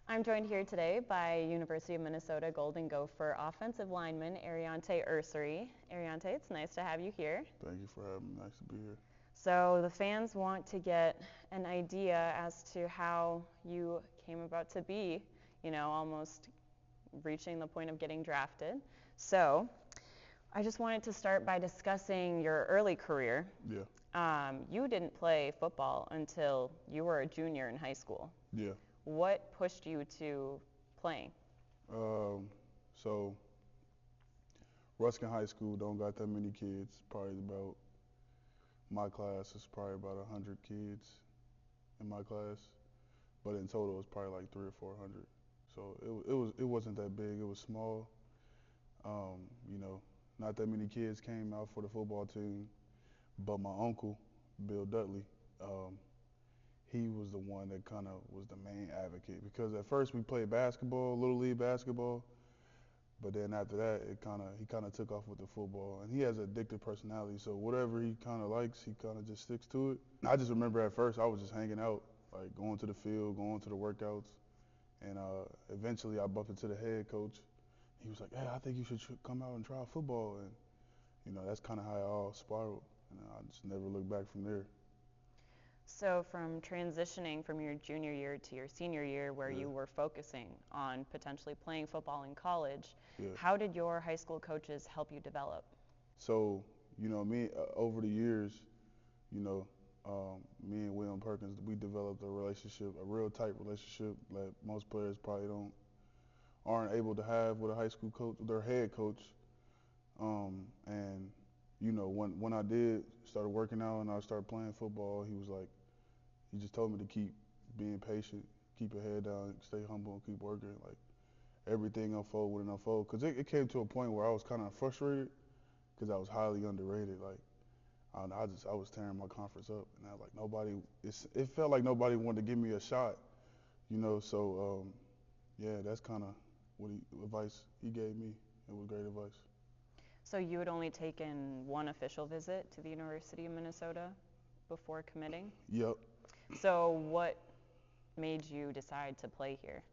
I'm joined here today by University of Minnesota Golden Gopher offensive lineman Aireontae Ersery. Aireontae, it's nice to have you here. Thank you for having me. Nice to be here. So the fans want to get an idea as to how you came about to be, almost reaching the point of getting drafted. So I just wanted to start by discussing your early career. Yeah. You didn't play football until you were a junior in high school. Yeah. What pushed you to playing? So Ruskin High School don't got that many kids. Probably about my class is probably about 100 kids in my class, but in total it's probably like 300 or 400. So it wasn't that big. It was small. Um, you know, not that many kids came out for the football team, but my uncle, Bill Dudley, um, he was the one that kind of was the main advocate because at first we played basketball, little league basketball, but then after that he kind of took off with the football, and he has an addictive personality, so whatever he kind of likes, he kind of just sticks to it. I just remember at first I was just hanging out, like going to the field, going to the workouts, and eventually I bumped into the head coach. He was like, "Hey, I think you should come out and try football," and that's kind of how it all spiraled, and I just never looked back from there. So from transitioning from your junior year to your senior year where Yeah, you were focusing on potentially playing football in college, yeah. how did your high school coaches help you develop? So, me over the years, you know, me and William Perkins, we developed a relationship, a real tight relationship that most players probably aren't able to have with a high school coach, their head coach. And when I did started working out and I started playing football, he just told me to keep being patient, keep your head down, stay humble, and keep working. Like everything unfold would unfold. Cause it came to a point where I was kind of frustrated because I was highly underrated. Like I was tearing my conference up, and I like nobody. It felt like nobody wanted to give me a shot, So yeah, that's kind of what advice he gave me. It was great advice. So you had only taken one official visit to the University of Minnesota before committing? Yep. So what made you decide to play here?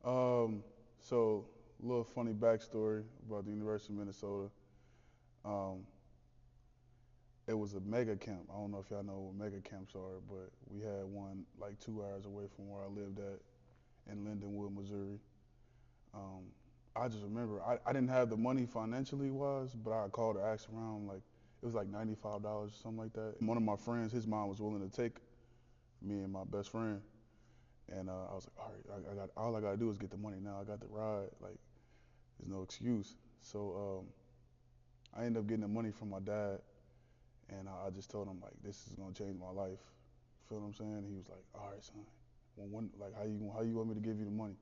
So a little funny backstory about the University of Minnesota. Um, it was a mega camp. I don't know if y'all know what mega camps are, but we had one like 2 hours away from where I lived at in Lindenwood, Missouri. Um, I just remember I didn't have the money financially wise, but I called to ask around like it was like $95 or something like that. One of my friends, his mom was willing to take me and my best friend, and I was like, all right, I got all I gotta do is get the money now. I got the ride, like there's no excuse. So I ended up getting the money from my dad, and I just told him like this is gonna change my life. Feel what I'm saying? He was like, all right, son. Like how you want me to give you the money?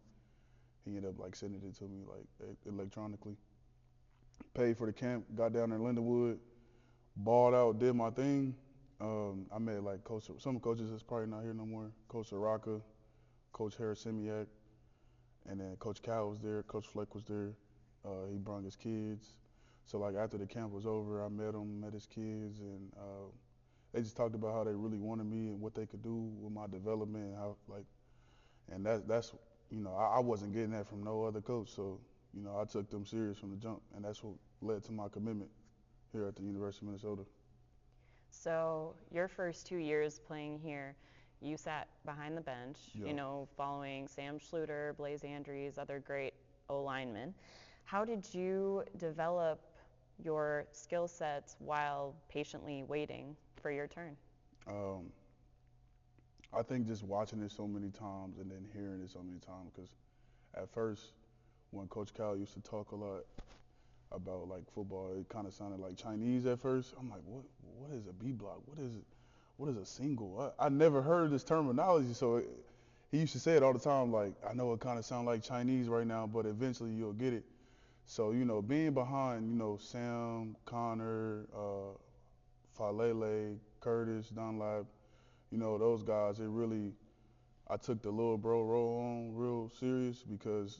He ended up like sending it to me like electronically. Paid for the camp, got down there in Lindenwood, balled out, did my thing. I met like some coaches that's probably not here no more. Coach Araka, Coach Harris Simiak, and then Coach Cal was there. Coach Fleck was there. He brought his kids. So like after the camp was over, I met him, met his kids, and they just talked about how they really wanted me and what they could do with my development and how like, and that's I wasn't getting that from no other coach. So I took them serious from the jump, and that's what led to my commitment here at the University of Minnesota. So your first 2 years playing here, you sat behind the bench, Yeah. following Sam Schluter, Blaise Andries, other great O-linemen. How did you develop your skill sets while patiently waiting for your turn? Um, I think just watching it so many times and then hearing it so many times, because at first, when Coach Cal used to talk a lot about like football, it kind of sounded like Chinese at first. I'm like, what is a B block? What is it? What is a single? I never heard this terminology, so he used to say it all the time. Like, I know it kind of sounds like Chinese right now, but eventually you'll get it. So being behind Sam, Connor, Faalele, Curtis, Dunlap, those guys, it really I took the little bro role on real serious because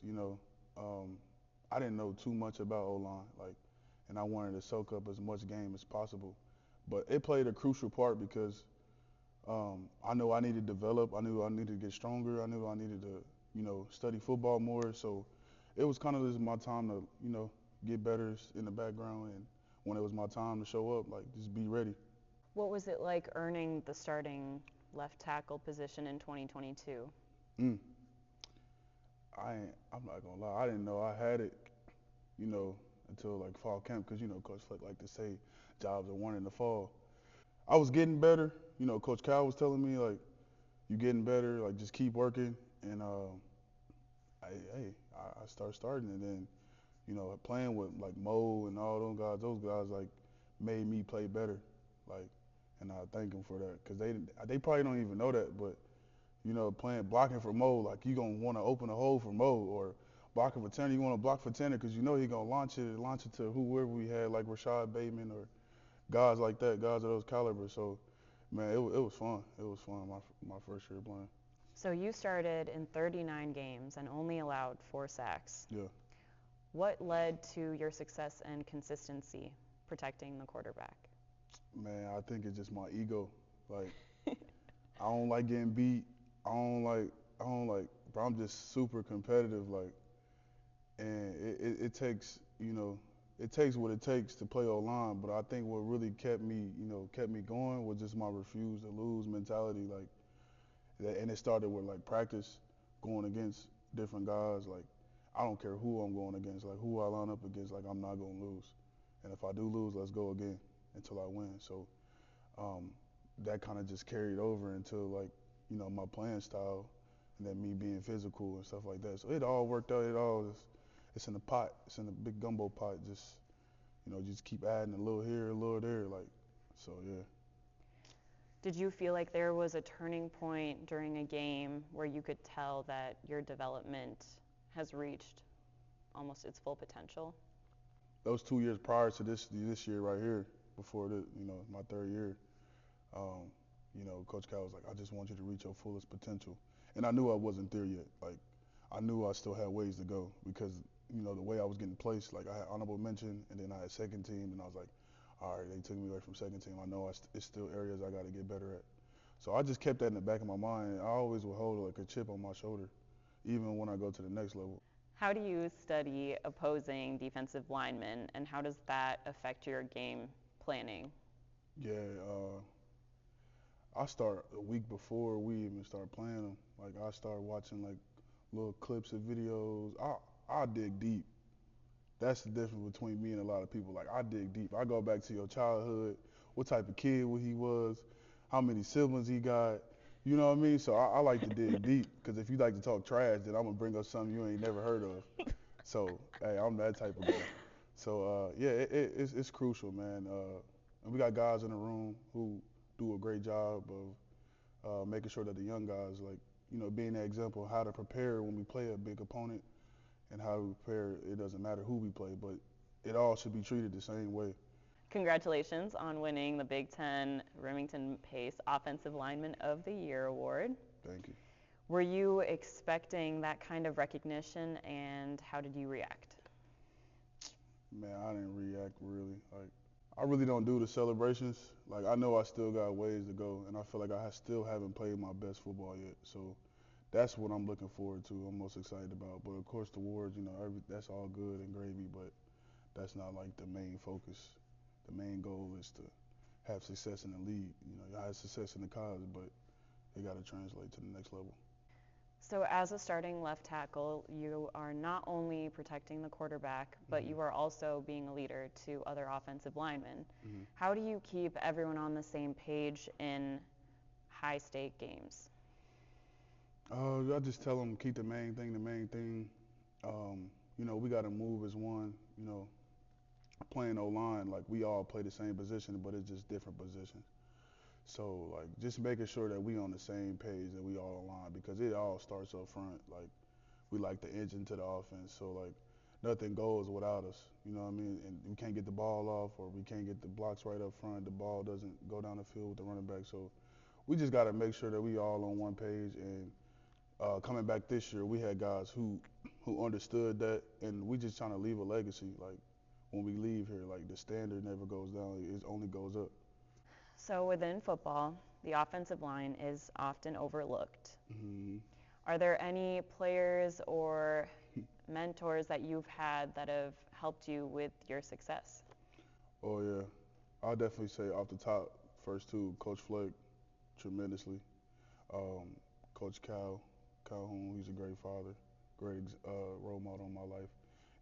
um, I didn't know too much about O-line, like, and I wanted to soak up as much game as possible. But it played a crucial part because I knew I needed to develop. I knew I needed to get stronger. I knew I needed to study football more. So it was kind of just my time to, get better in the background. And when it was my time to show up, like, just be ready. What was it like earning the starting left tackle position in 2022? Mm. I'm not gonna lie, I didn't know I had it, until like fall camp, because Coach Fleck like to say jobs are won in the fall. I was getting better. Coach Cal was telling me like, you getting better, like just keep working. And I start starting, and then playing with like Mo and all those guys like made me play better, like, and I thank them for that, because they probably don't even know that, but playing blocking for Mo, like you gonna want to open a hole for Mo, or blocking for Tanner, you want to block for Tanner because he gonna launch it to whoever we had, like Rashad Bateman or guys like that, guys of those calibers. So man, it was fun. It was fun my first year playing. So you started in 39 games and only allowed 4 sacks. Yeah. What led to your success and consistency protecting the quarterback? Man, I think it's just my ego. Like, I don't like getting beat. I don't like, but I'm just super competitive. Like, and it takes, it takes what it takes to play O-line. But I think what really kept me going was just my refuse to lose mentality. Like, and it started with like practice, going against different guys. Like, I don't care who I'm going against, like who I line up against. Like, I'm not gonna lose. And if I do lose, let's go again until I win. So um, that kind of just carried over into like, my playing style, and then me being physical and stuff like that. So it all worked out. It's in the pot. It's in the big gumbo pot. Just keep adding a little here, a little there. Like, so yeah. Did you feel like there was a turning point during a game where you could tell that your development has reached almost its full potential? Those 2 years prior to this year right here, before my third year, um, Coach Cal was like, I just want you to reach your fullest potential. And I knew I wasn't there yet. Like, I knew I still had ways to go, because, the way I was getting placed, like I had honorable mention, and then I had second team, and I was like, all right, they took me away from second team. I know it's still areas I got to get better at. So I just kept that in the back of my mind, and I always would hold like a chip on my shoulder, even when I go to the next level. How do you study opposing defensive linemen, and how does that affect your game planning? Yeah, I start a week before we even start playing them. Like, I start watching like little clips of videos. I dig deep. That's the difference between me and a lot of people. Like, I dig deep. I go back to your childhood, what type of kid he was, how many siblings he got. You know what I mean? So I like to dig deep, because if you like to talk trash, then I'm gonna bring up something you ain't never heard of. So hey, I'm that type of guy. So yeah, it's crucial, man. And we got guys in the room who do a great job of making sure that the young guys, like, being that example of how to prepare when we play a big opponent, and how we prepare. It doesn't matter who we play, but it all should be treated the same way. Congratulations on winning the Big Ten Rimington-Pace Offensive Lineman of the Year award. Thank you. Were you expecting that kind of recognition, and how did you react? Man, I didn't react really. Like, I really don't do the celebrations. Like, I know I still got ways to go, and I feel like still haven't played my best football yet. So that's what I'm looking forward to. I'm most excited about. But of course, the awards, that's all good and gravy, but that's not like the main focus. The main goal is to have success in the league. You have success in the college, but it got to translate to the next level. So as a starting left tackle, you are not only protecting the quarterback, but Mm-hmm. you are also being a leader to other offensive linemen. Mm-hmm. How do you keep everyone on the same page in high-stake games? I just tell them keep the main thing the main thing. We got to move as one. Playing O-line, like, we all play the same position, but it's just different positions. So, like, just making sure that we on the same page, that we all align, because it all starts up front. Like, we like the engine to the offense. So, like, nothing goes without us. You know what I mean? And we can't get the ball off, or we can't get the blocks right up front. The ball doesn't go down the field with the running back. So we just got to make sure that we all on one page. And coming back this year, we had guys who understood that, and we just trying to leave a legacy. Like, when we leave here, like, the standard never goes down; it only goes up. So within football, the offensive line is often overlooked. Mm-hmm. Are there any players or mentors that you've had that have helped you with your success? Oh yeah, I'll definitely say off the top, first two, Coach Fleck, tremendously. Um, Coach Calhoun, he's a great father, great role model in my life.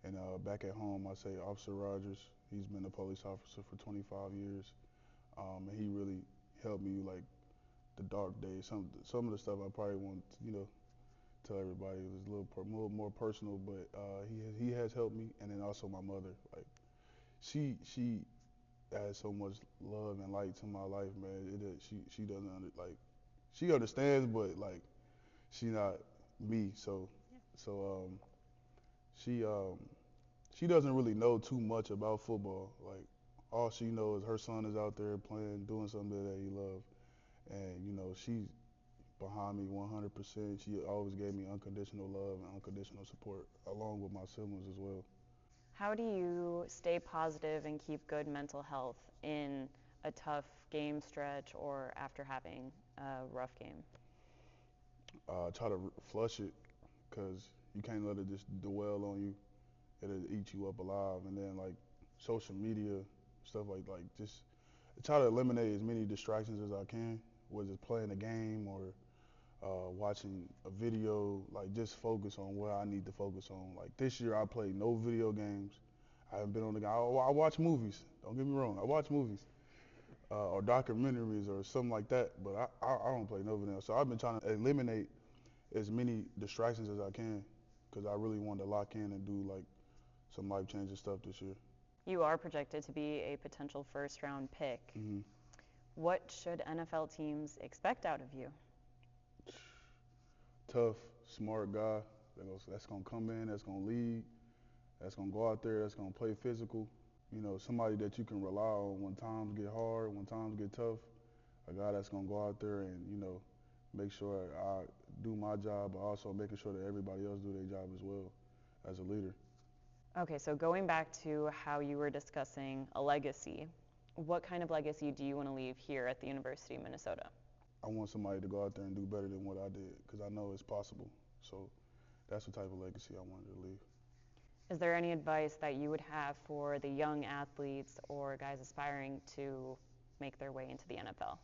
And back at home, I say Officer Rogers. He's been a police officer for 25 years, and he really helped me like the dark days. Some of the stuff I probably won't, tell everybody. It was a more personal, but he has helped me. And then also my mother, like she adds so much love and light to my life, man. She doesn't she understands, but like she not me. So she she doesn't really know too much about football. Like all she knows is her son is out there playing, doing something that he loves, and she's behind me 100%. She always gave me unconditional love and unconditional support, along with my siblings as well. How do you stay positive and keep good mental health in a tough game stretch or after having a rough game? Try to flush it, cause you can't let it just dwell on you. It'll eat you up alive. And then like social media stuff like just try to eliminate as many distractions as I can, whether it's playing a game or watching a video. Like just focus on what I need to focus on. Like this year I played no video games. I haven't been on the game. I watch movies. Don't get me wrong. I watch movies or documentaries or something like that. But I don't play no video. So I've been trying to eliminate as many distractions as I can because I really wanted to lock in and do like some life changing stuff this year. You are projected to be a potential first round pick. Hmm. What should NFL teams expect out of you? Tough, smart guy that's gonna come in, that's gonna lead, that's gonna go out there, that's gonna play physical. Somebody that you can rely on when times get hard, when times get tough. A guy that's gonna go out there and make sure I do my job, but also making sure that everybody else do their job as well as a leader. Okay, so going back to how you were discussing a legacy, what kind of legacy do you want to leave here at the University of Minnesota? I want somebody to go out there and do better than what I did because I know it's possible. So that's the type of legacy I wanted to leave. Is there any advice that you would have for the young athletes or guys aspiring to make their way into the NFL?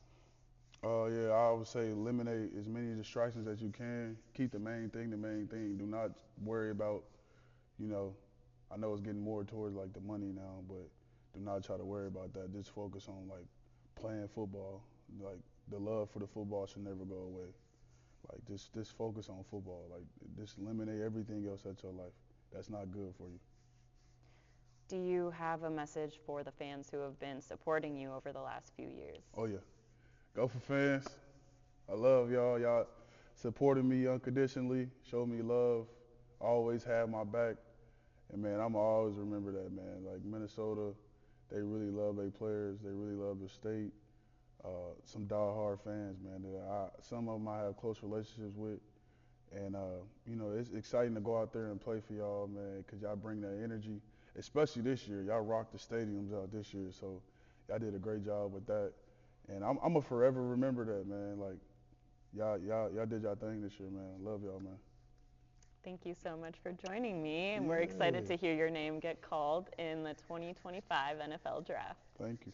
Yeah, I would say eliminate as many distractions as you can. Keep the main thing the main thing. Do not worry about, you know, I know it's getting more towards like the money now, but do not try to worry about that. Just focus on like playing football. Like the love for the football should never go away. Like just focus on football. Like just eliminate everything else out your life. That's not good for you. Do you have a message for the fans who have been supporting you over the last few years? Oh yeah, Gopher fans, I love y'all. Y'all supported me unconditionally, showed me love, always had my back. And man, I'm always remember that, man. Like Minnesota, they really love their players. They really love the state. Some die-hard fans, man. Some of them I have close relationships with. And, it's exciting to go out there and play for y'all, man, because y'all bring that energy, especially this year. Y'all rocked the stadiums out this year. So y'all did a great job with that. And I'm going to forever remember that, man. Like, y'all did y'all thing this year, man. Love y'all, man. Thank you so much for joining me, and we're excited Yeah. to hear your name get called in the 2025 NFL Draft. Thank you.